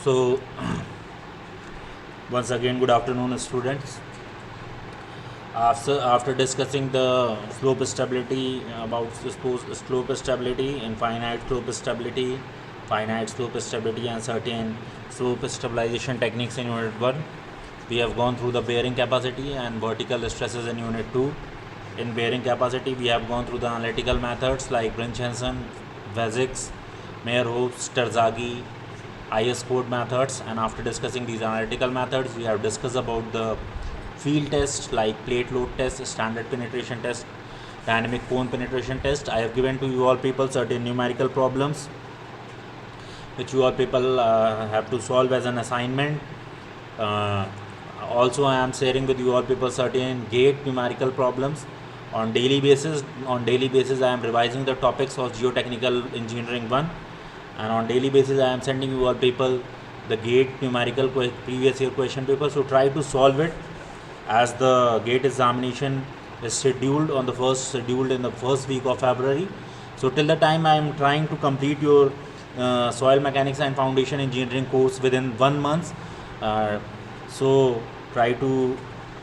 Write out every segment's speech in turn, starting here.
So, once again, good afternoon, students. After discussing the slope stability, about slope stability and finite slope stability, and certain slope stabilization techniques in Unit 1, we have gone through the bearing capacity and vertical stresses in Unit 2. In bearing capacity, we have gone through the analytical methods like Brinch-Hansen, Vazix, Meyerhof, Terzaghi, IS code methods. And after discussing these analytical methods, we have discussed about the field test like plate load test, standard penetration test, dynamic cone penetration test. I have given to you all people certain numerical problems which you all people have to solve as an assignment. Uh, Also, I am sharing with you all people certain gate numerical problems on daily basis. On daily basis, I am revising the topics of geotechnical engineering 1, and on daily basis, I am sending you all people the gate numerical previous year question paper. So try to solve it, as the gate examination is scheduled in the first week of February. So till the time, I am trying to complete your soil mechanics and foundation engineering course within 1 month. So try to,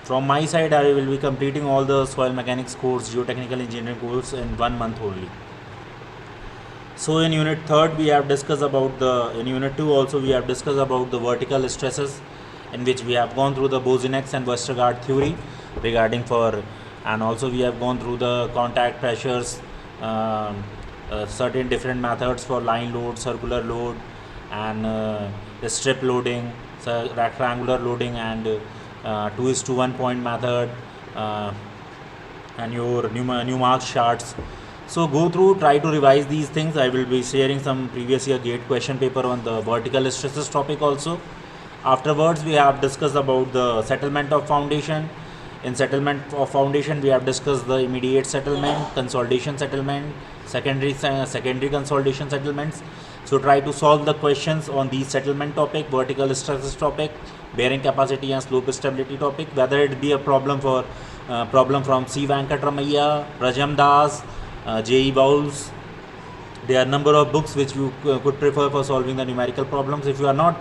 from my side, I will be completing all the soil mechanics course, geotechnical engineering course in 1 month only. So in unit 3rd, we have discussed about in unit 2 also we have discussed about the vertical stresses, in which we have gone through the Boussinesq and Westergaard theory regarding for, and also we have gone through the contact pressures, certain different methods for line load, circular load, and the strip loading, so rectangular loading, and 2:1 point method, and your Newmark charts. So go through, try to revise these things. I will be sharing some previous year gate question paper on the vertical stresses topic also. Afterwards, we have discussed about the settlement of foundation. In settlement of foundation, we have discussed the immediate settlement, consolidation settlement, secondary consolidation settlements. So try to solve the questions on these settlement topic, vertical stresses topic, bearing capacity and slope stability topic, whether it be a problem from C. Venkatramaiah, Rajam Das, J.E. Bowles. There are number of books which you could prefer for solving the numerical problems. If you are not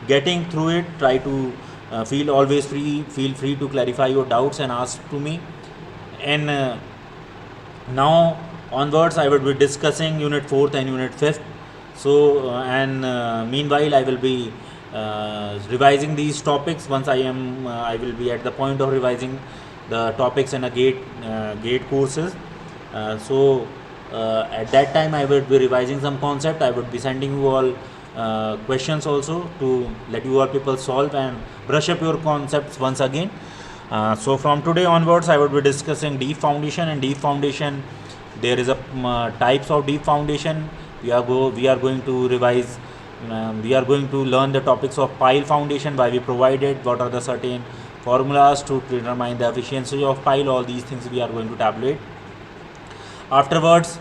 getting through it, try to feel free to clarify your doubts and ask to me. And now onwards, I will be discussing unit 4th and unit 5th. So meanwhile, I will be revising these topics. Once I will be at the point of revising the topics in a gate courses. At that time, I will be revising some concept. I would be sending you all questions also to let you all people solve and brush up your concepts once again. So from today onwards, I would be discussing deep foundation. And deep foundation, there is a types of deep foundation. We are going to revise. We are going to learn the topics of pile foundation, why we provided, what are the certain formulas to determine the efficiency of pile. All these things we are going to tabulate. Afterwards,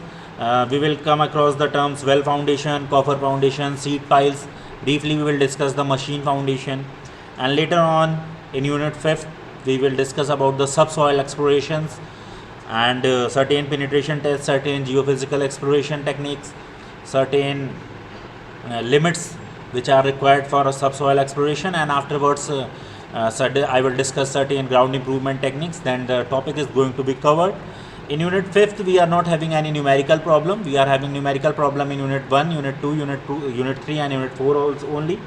we will come across the terms well foundation, coffer foundation, seat piles. Briefly, we will discuss the machine foundation. And later on, in unit 5th, we will discuss about the subsoil explorations and certain penetration tests, certain geophysical exploration techniques, certain limits which are required for a subsoil exploration. And afterwards, I will discuss certain ground improvement techniques. Then the topic is going to be covered. In unit 5th, we are not having any numerical problem. We are having numerical problem in unit 1, unit 2, unit 3, and unit 4 also only.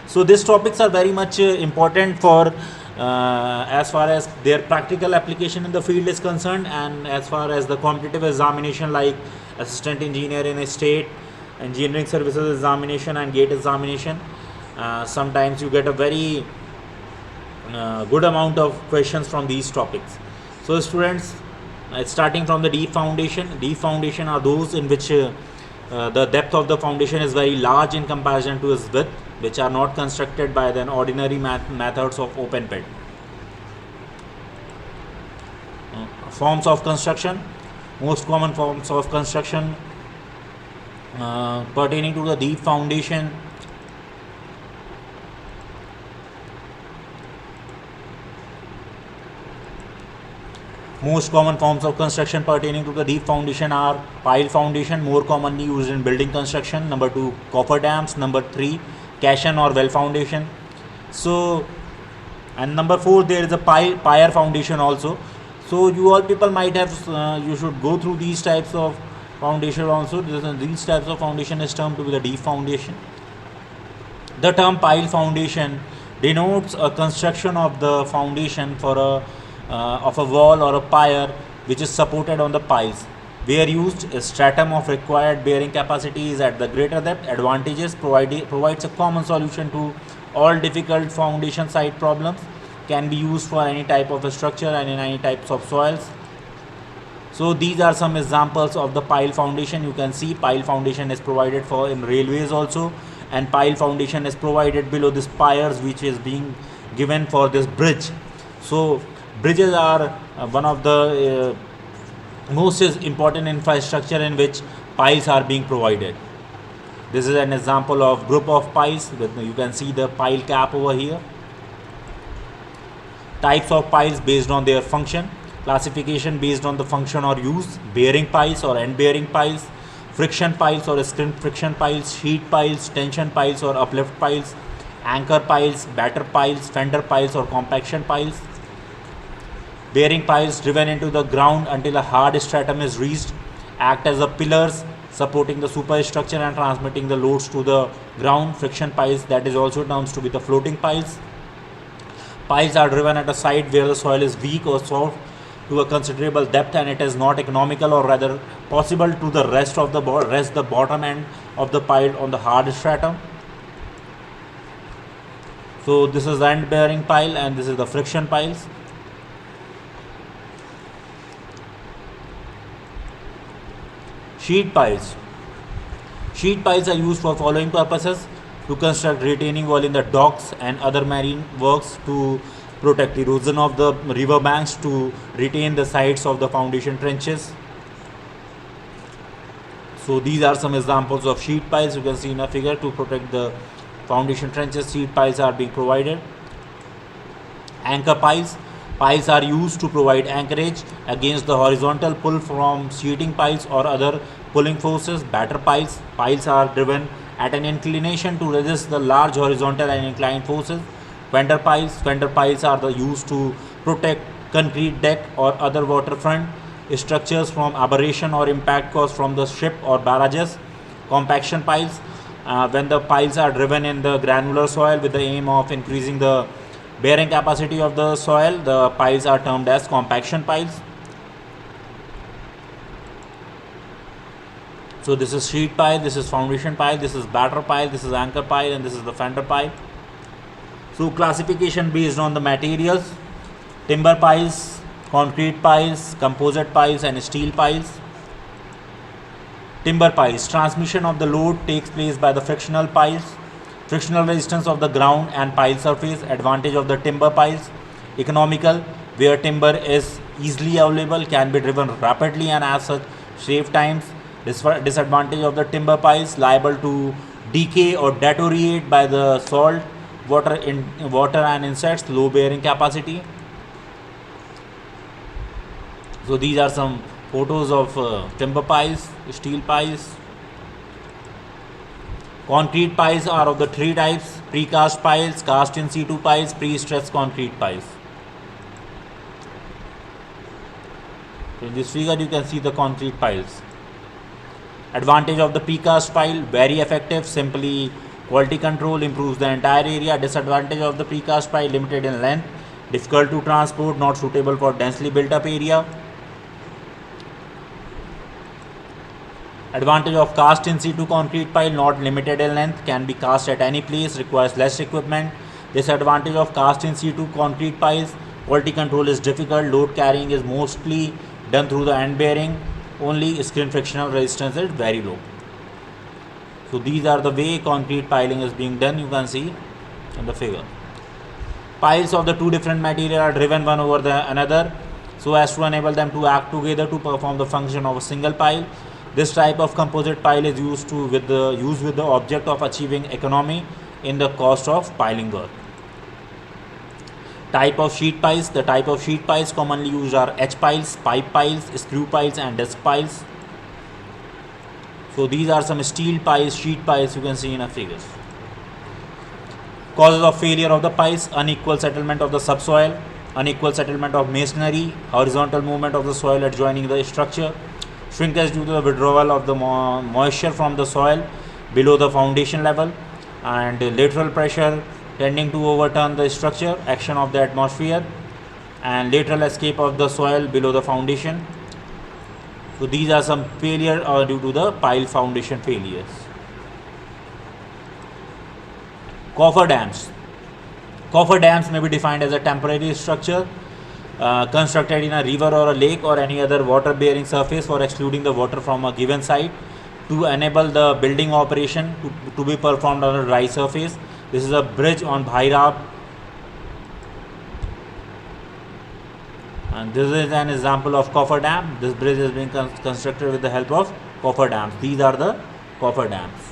So these topics are very much important for as far as their practical application in the field is concerned, and as far as the competitive examination like assistant engineer in a state, engineering services examination, and gate examination. Sometimes you get a very good amount of questions from these topics. So students, starting from the deep foundation are those in which the depth of the foundation is very large in comparison to its width, which are not constructed by the ordinary methods of open pit. Forms of construction. Most common forms of construction pertaining to the deep foundation. Most common forms of construction pertaining to the deep foundation are pile foundation, more commonly used in building construction. Number 2, coffer dams. Number 3, caisson or well foundation. So, and number 4, there is a pyre foundation also. So you all people might have you should go through these types of foundation also. These types of foundation is termed to be the deep foundation. The term pile foundation denotes a construction of the foundation for of a wall or a pier which is supported on the piles. Where used, a stratum of required bearing capacity is at the greater depth. Advantages provides a common solution to all difficult foundation site problems. Can be used for any type of a structure and in any types of soils. So these are some examples of the pile foundation. You can see pile foundation is provided for in railways also, and pile foundation is provided below this piers which is being given for this bridge. So bridges are one of the most important infrastructure in which piles are being provided. This is an example of group of piles. You can see the pile cap over here. Types of piles based on their function. Classification based on the function or use. Bearing piles or end bearing piles. Friction piles or screen friction piles. Sheet piles, tension piles or uplift piles. Anchor piles, batter piles, fender piles or compaction piles. Bearing piles driven into the ground until a hard stratum is reached. Act as a pillars supporting the superstructure and transmitting the loads to the ground. Friction piles, that is also termed to be the floating piles. Piles are driven at a site where the soil is weak or soft to a considerable depth and it is not economical or rather possible to the rest the bottom end of the pile on the hard stratum. So this is the end bearing pile and this is the friction piles. Sheet piles. Sheet piles are used for following purposes: to construct retaining wall in the docks and other marine works, to protect erosion of the river banks, to retain the sides of the foundation trenches. So these are some examples of sheet piles. You can see in a figure, to protect the foundation trenches, sheet piles are being provided. Anchor piles. Piles are used to provide anchorage against the horizontal pull from sheeting piles or other pulling forces. Batter piles. Piles are driven at an inclination to resist the large horizontal and inclined forces. Fender piles. Fender piles are used to protect concrete deck or other waterfront structures from aberration or impact caused from the ship or barrages. Compaction piles. When the piles are driven in the granular soil with the aim of increasing the bearing capacity of the soil, the piles are termed as compaction piles. So this is sheet pile, this is foundation pile, this is batter pile, this is anchor pile, and this is the fender pile. So classification based on the materials: timber piles, concrete piles, composite piles, and steel piles. Timber piles. Transmission of the load takes place by the frictional piles. Frictional resistance of the ground and pile surface. Advantage of the timber piles: economical, where timber is easily available, can be driven rapidly and as such save times. Disadvantage of the timber piles: liable to decay or deteriorate by the salt, water and insects. Low bearing capacity. So these are some photos of timber piles, steel piles. Concrete piles are of the three types: precast piles, cast in situ piles, pre-stressed concrete piles. So in this figure you can see the concrete piles. Advantage of the precast pile: very effective, simply quality control, improves the entire area. Disadvantage of the precast pile: limited in length, difficult to transport, not suitable for densely built up area. Advantage of cast in situ concrete pile: not limited in length, can be cast at any place, requires less equipment. Disadvantage of cast in situ concrete piles: quality control is difficult, load carrying is mostly done through the end bearing, only screen frictional resistance is very low. So these are the way concrete piling is being done, you can see in the figure. Piles of the two different materials are driven one over the another so as to enable them to act together to perform the function of a single pile. This type of composite pile is used with the object of achieving economy in the cost of piling work. Type of sheet piles. The type of sheet piles commonly used are H piles, pipe piles, screw piles, and disc piles. So these are some steel piles, sheet piles you can see in a figure. Causes of failure of the piles: unequal settlement of the subsoil, unequal settlement of masonry, horizontal movement of the soil adjoining the structure, shrinkage due to the withdrawal of the moisture from the soil below the foundation level, and lateral pressure tending to overturn the structure, action of the atmosphere, and lateral escape of the soil below the foundation. So these are some failure due to the pile foundation failures. Coffer dams. Coffer dams may be defined as a temporary structure constructed in a river or a lake or any other water bearing surface for excluding the water from a given site to enable the building operation to be performed on a dry surface. This is a bridge on Bhairab, and this is an example of coffer dam. This bridge is being constructed with the help of coffer dams. These are the coffer dams.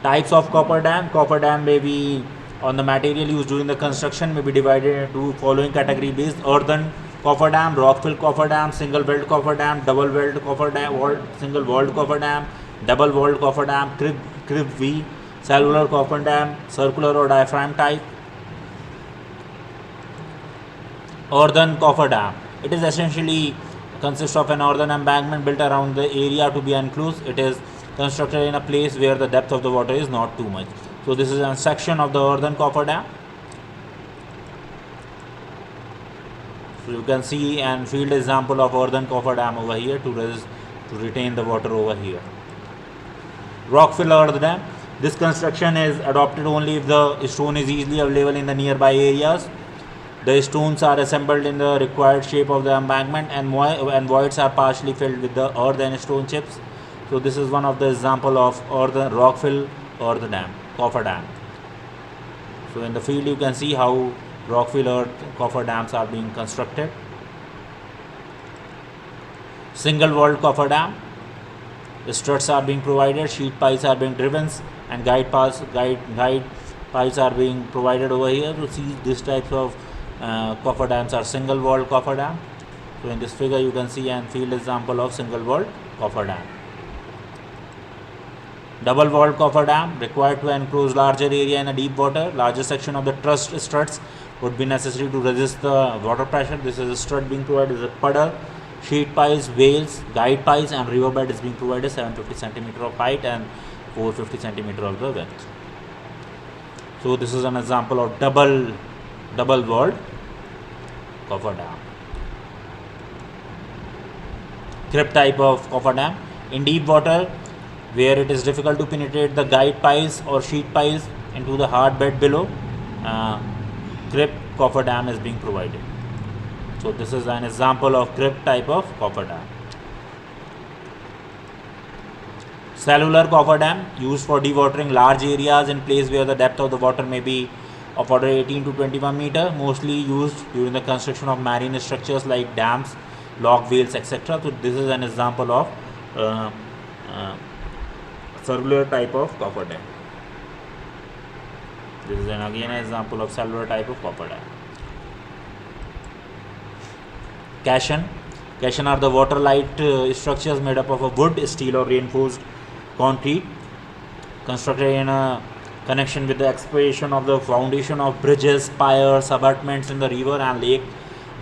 Types of coffer dam. Coffer dam may be on the material used during the construction may be divided into following category based: earthen coffer dam, rock fill coffer dam, single walled coffer dam, double walled coffer dam, single walled coffer dam, double walled coffer dam, crib V, cellular coffer dam, circular or diaphragm type. Earthen coffer dam. It is essentially consists of an earthen embankment built around the area to be enclosed. It is constructed in a place where the depth of the water is not too much. So this is a section of the earthen coffer dam. So you can see and field example of earthen coffer dam over here to retain the water over here. Rock fill earth dam. This construction is adopted only if the stone is easily available in the nearby areas. The stones are assembled in the required shape of the embankment, and voids are partially filled with the earth and stone chips. So this is one of the example of rock fill earth dam, coffer dam. So in the field you can see how rock fill earth coffer dams are being constructed. Single walled coffer dam. The struts are being provided, sheet piles are being driven, and guide piles are being provided over here. To see this types of coffer dams are single walled coffer dam. So in this figure you can see an field example of single walled coffer dam. Double walled coffer dam required to enclose larger area in a deep water. Larger section of the truss struts would be necessary to resist the water pressure. This is a strut being provided as a puddle. Sheet piles, wales, guide piles, and riverbed is being provided 750 centimeter of height and 450 centimeter of the width. So this is an example of double walled coffer dam. Crib type of coffer dam. In deep water, where it is difficult to penetrate the guide piles or sheet piles into the hard bed below, crib coffer dam is being provided. So this is an example of crib type of coffer dam. Cellular coffer dam, used for dewatering large areas in place where the depth of the water may be of order 18 to 21 meter, mostly used during the construction of marine structures like dams, lock wales, etc. So this is an example of cellular type of coffer dam. This is again an example of cellular type of coffer dam. Caisson. Caisson are the water light structures made up of a wood, steel or reinforced concrete, constructed in a connection with the excavation of the foundation of bridges, piers, abutments in the river and lake,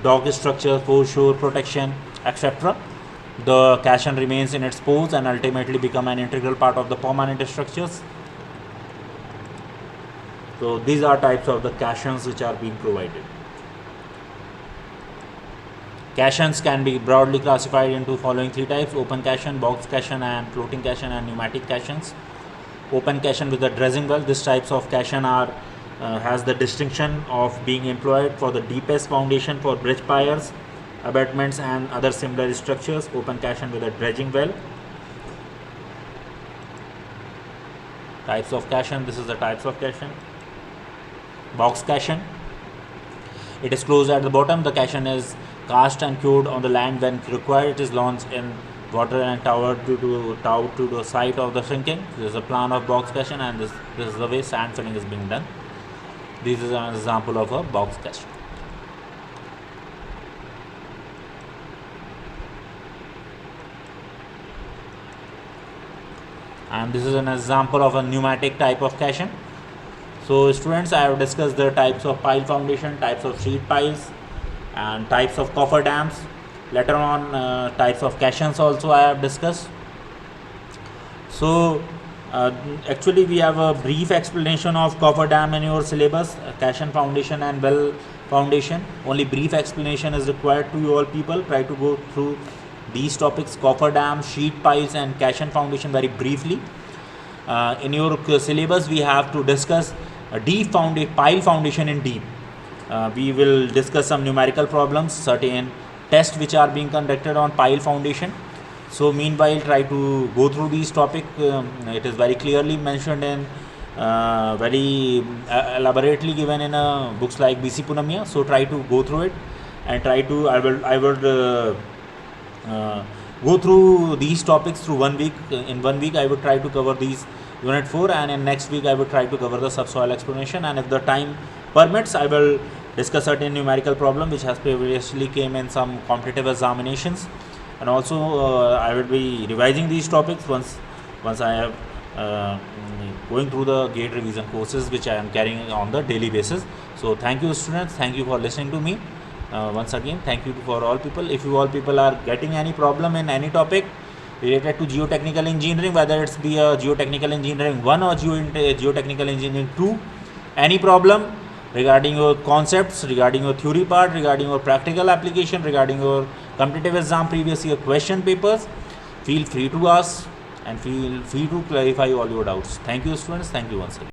dock structures, foreshore protection, etc. The caisson remains in its pose and ultimately become an integral part of the permanent structures. So these are types of the caissons which are being provided. Caissons can be broadly classified into following three types: open caisson, box caisson, and floating caisson and pneumatic caissons. Open caisson with the dredging well. This types of caisson has the distinction of being employed for the deepest foundation for bridge piers, abutments and other similar structures. Open caisson with a dredging well. Types of caisson. This is the types of caisson. Box caisson. It is closed at the bottom. The caisson is cast and cured on the land. When required, it is launched in water and towed to the site of the sinking. This is a plan of box caisson, and this is the way sand filling is being done. This is an example of a box caisson. and this is an example of a pneumatic type of caisson. So students, I have discussed the types of pile foundation, types of sheet piles, and types of cofferdams. Later on, types of caissons also I have discussed. So actually we have a brief explanation of cofferdam in your syllabus, caisson foundation and well foundation. Only brief explanation is required to you all people. Try to go through these topics, cofferdam, sheet piles and caisson foundation very briefly. In your syllabus we have to discuss a deep pile foundation in deep. We will discuss some numerical problems, certain tests which are being conducted on pile foundation. So meanwhile, try to go through these topic. It is very clearly mentioned and very elaborately given in books like BC Punamiya. So try to go through it and try to. I will go through these topics through 1 week. In 1 week, I would try to cover these unit 4, and in next week I would try to cover the subsoil explanation. And if the time permits, I will discuss certain numerical problem which has previously came in some competitive examinations. And also I will be revising these topics once I have going through the GATE revision courses which I am carrying on the daily basis. So thank you students, thank you for listening to me. Once again, thank you for all people. If you all people are getting any problem in any topic related to geotechnical engineering, whether it's be a geotechnical engineering 1 or geotechnical engineering 2, any problem regarding your concepts, regarding your theory part, regarding your practical application, regarding your competitive exam previous year question papers, feel free to ask and feel free to clarify all your doubts. Thank you students, thank you once again.